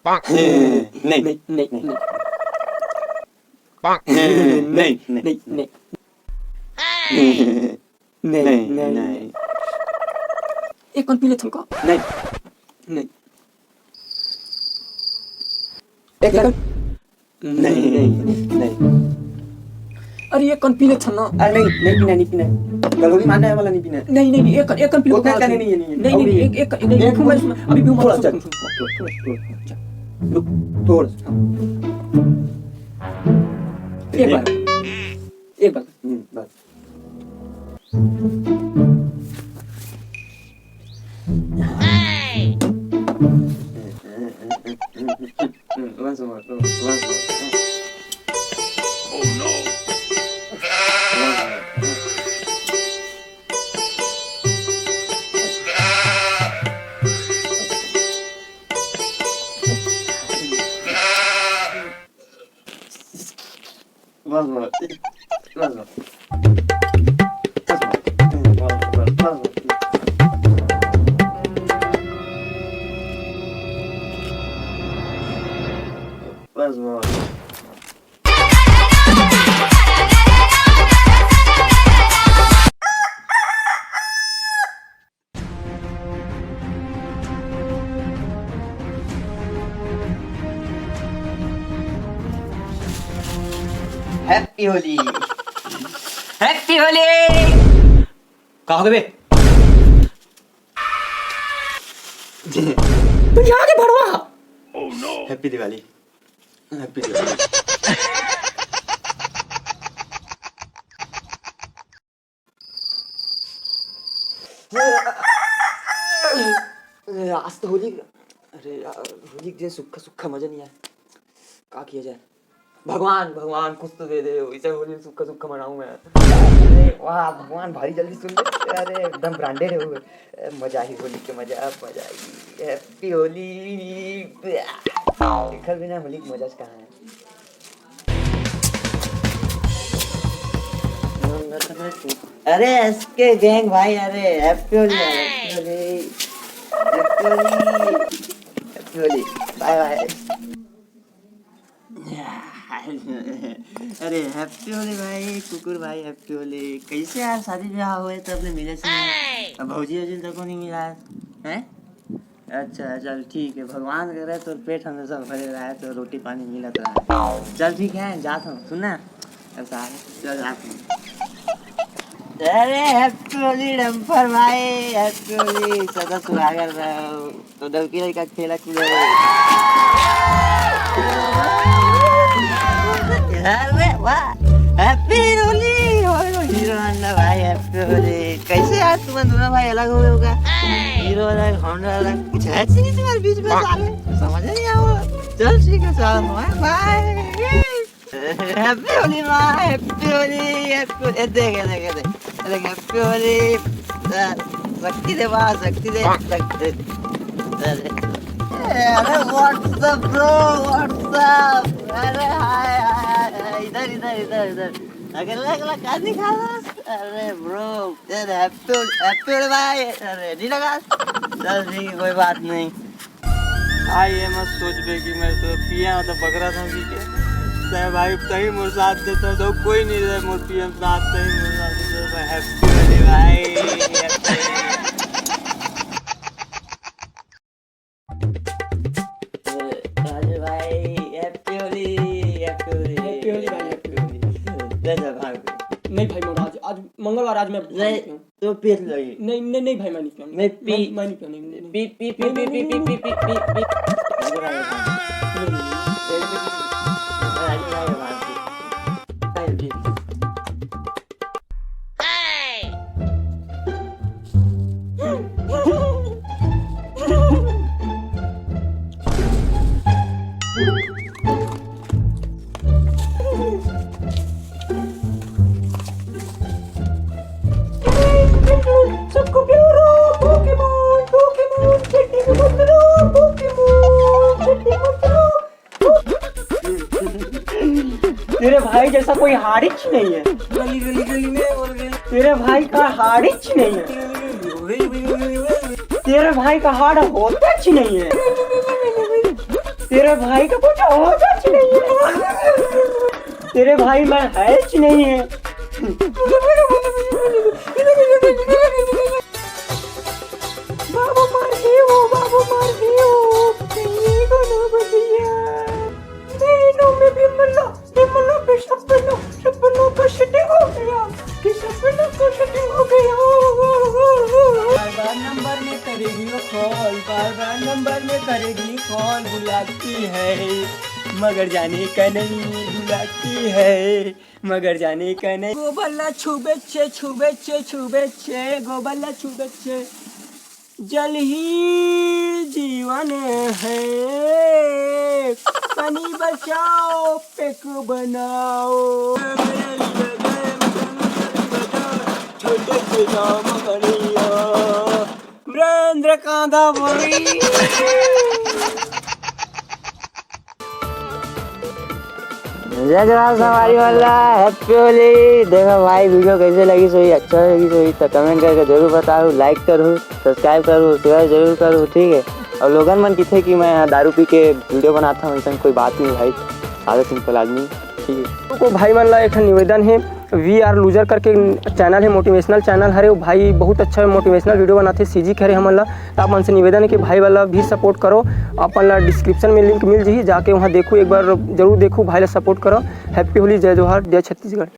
नहीं नहीं नहीं नहीं नहीं नहीं नहीं नहीं नहीं एक कौन पीले तुमको नहीं नहीं एक नहीं नहीं नहीं अरे एक कौन पीले था ना अरे नहीं पीना गलोरी मारने वाला नहीं पीना नहीं नहीं एक कौन पीले वो क्या नहीं नहीं एक एक मैं अभी भी थोड़ा सा थोड़ा एक बार बस once more. Oh no. Once more. Once more. Once more. Happy Holi. Happy Holi कहाँ हो गए बे तू यहाँ के भड़वा Happy Diwali. Happy Diwali. आज तो होली अरे यार होली के सुखा सुखा मजा नहीं आया क्या किया जाए भगवान भगवान कुछ तो दे दे इसे होली सुखा सुखा मनाऊं मैं अरे वाह भगवान भारी जल्दी सुन ले अरे एकदम ब्रांडेड है वो मजा ही होली के मजा आई हैप्पी होली घर बिना होली की मजा कहाँ है अरे एसके गैंग भाई अरे happy Holi happy Holi happy Holi bye bye अरे हैप्पी होली भाई कुकुर भाई हैप्पी होली कैसे यार शादी ब्याह हुए तो अपने मिले से अब भौजी वौजी तक को नहीं मिला है अच्छा चल ठीक है भगवान करे तो पेट हमेशा भरे रहा है तो रोटी पानी मिलत रहा है चल ठीक है जाता हूँ सुनना ऐसा चल जाता हूँ अरे हैप्पी होली डम्पर भाई हैप्पी होली सदा सुहागर रहो तो डबकी का खेला कूदे अरे वाह हैप्पी होली हीरो अन्ना भाई हैप्पी होली कैसे यार तुम दोनों भाई अलग हो गए होगा हीरो अलग होंडा अलग कुछ है नहीं तुम्हारे बीच में साले समझ नहीं आया चल ठीक है चल बाय हैप्पी होली माँ हैप्पी होली देख हैप्पी होली शक्ति दे वाह शक्ति दे अरे व्हाट्सअप ब्रो व्हाट्सअप अरे हाय इधर इधर इधर इधर अगला अगला क्या दिखा रहा अरे ब्रो हैप्पी होली भाई अरे नहीं लगा चल ठीक है कोई बात नहीं भाई ये मत सोच बे कि मैं तो पिया तो बकरा था पी के भाई तही मोर साथ देता तो कोई नहीं रहे मोर पीएम साथ तही मोर साथ देता हैप्पी होली भाई राजू भाई happy Holi happy Holi happy Holi भाई हैप्पी होली ले जा भाई नहीं भाई मैं आज मंगलवार आज मैं नहीं तो पी लगी नहीं नहीं नहीं भाई मैं नहीं पीऊंगा मैं पी मैं नहीं पीऊंगा पी पी पी पी पी पी पी पी पी सबको प्यारा पोकेमोन पोकेमोन चट्टी में मत लो पोकेमोन चट्टी मत लो तेरे भाई जैसा कोई हाड़िच नहीं है गली गली गली में और गली तेरे भाई का हाड़िच नहीं है तेरे भाई का हाड़ होता नहीं है तेरे भाई का कुछ औकात नहीं है। तेरे भाई में हैच नहीं है। बाबू मार दियो, बाबू मार दियो, कहीं को ना बचिया। नैनों में बिमला पे सपनों का शूटिंग हो गया, कि सपनों का शूटिंग हो गया। बार नंबर में करेगी वो कॉल, बार नंबर में करेगी कॉल, बुलाती है मगर जाने का नहीं, बुलाती है मगर जाने का नहीं। गोबल्ला छुबेच्छे गोबल्ला छुबेच्छे, जल ही जीवन है, पानी बचाओ पेक बनाओ, छोटे से नाम करिया नरेंद्र कांदा बोली। हमारी वाला हैप्पी होली। देखो भाई वीडियो कैसे लगी, सही अच्छा लगी सही तो कमेंट करके जरूर बताओ, लाइक करो, सब्सक्राइब करो, शेयर जरूर करो, ठीक है। और लोगन मन की थे कि मैं दारू पी के वीडियो बनाता हूँ, ऐसा कोई बात नहीं भाई, सादा सिंपल आदमी, ठीक है। तो भाई मन ला एक निवेदन है, वी आर लूजर करके चैनल है, मोटिवेशनल चैनल है, भाई बहुत अच्छा मोटिवेशनल वीडियो बनाते सीजी करे हमन ला। आप मन से निवेदन है कि भाई वाला भी सपोर्ट करो, अपन ला डिस्क्रिप्शन में लिंक मिल जाही, जाके वहाँ देखो, एक बार जरूर देखो, भाई ला सपोर्ट करो। हैप्पी होली, जय जोहार, जय छत्तीसगढ़।